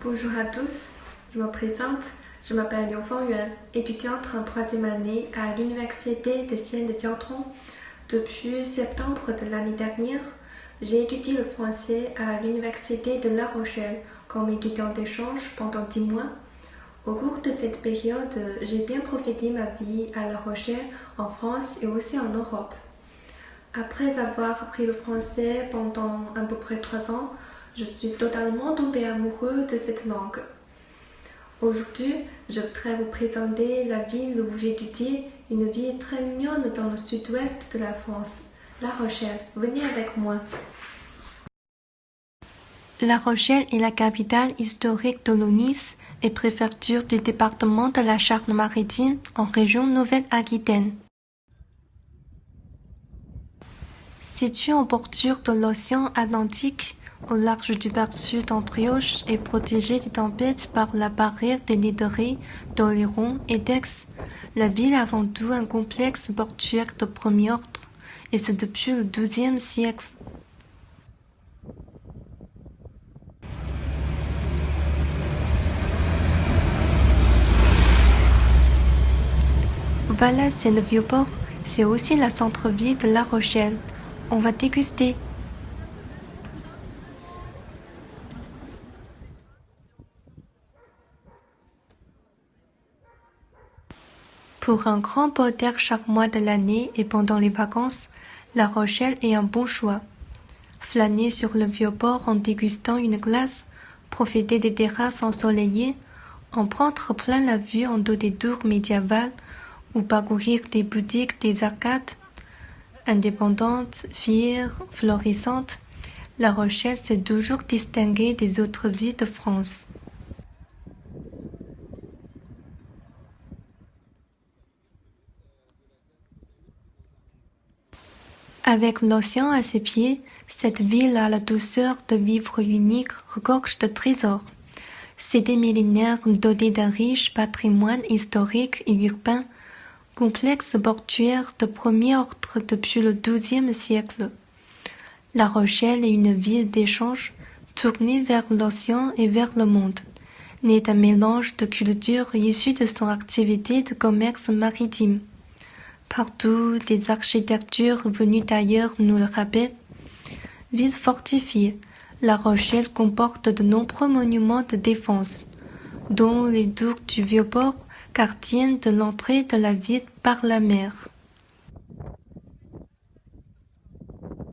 Bonjour à tous, je me présente, je m'appelle Liu Fengyuan, étudiante en troisième année à l'Université des Sciences de Jiaotong. Depuis septembre de l'année dernière, j'ai étudié le français à l'Université de La Rochelle comme étudiante d'échange pendant 10 mois. Au cours de cette période, j'ai bien profité de ma vie à La Rochelle, en France et aussi en Europe. Après avoir appris le français pendant à peu près 3 ans, je suis totalement tombée amoureuse de cette langue. Aujourd'hui, je voudrais vous présenter la ville où j'ai étudié, une ville très mignonne dans le sud-ouest de la France, La Rochelle. Venez avec moi. La Rochelle est la capitale historique de l'Aunis et préfecture du département de la Charente-Maritime en région Nouvelle-Aquitaine. Située en bordure de l'océan Atlantique, au large du berceau d'Antioche et protégée des tempêtes par la barrière des Nideries, d'Oléron et d'Aix, la ville a avant tout un complexe portuaire de premier ordre, et ce depuis le XIIe siècle. Voilà, c'est le Vieux-Port, c'est aussi la centre-ville de La Rochelle. On va déguster. Pour un grand bol d'air chaque mois de l'année et pendant les vacances, La Rochelle est un bon choix. Flâner sur le Vieux-Port en dégustant une glace, profiter des terrasses ensoleillées, en prendre plein la vue en dos des tours médiévales ou parcourir des boutiques des arcades. Indépendante, fière, florissante, La Rochelle s'est toujours distinguée des autres villes de France. Avec l'océan à ses pieds, cette ville a la douceur de vivre unique, regorge de trésors. Cité millénaire dotée d'un riche patrimoine historique et urbain, complexe portuaire de premier ordre depuis le XIIe siècle. La Rochelle est une ville d'échange tournée vers l'océan et vers le monde, née d'un mélange de cultures issues de son activité de commerce maritime. Partout, des architectures venues d'ailleurs nous le rappellent. Ville fortifiée, La Rochelle comporte de nombreux monuments de défense, dont les tours du Vieux-Port, gardiennes de l'entrée de la ville par la mer.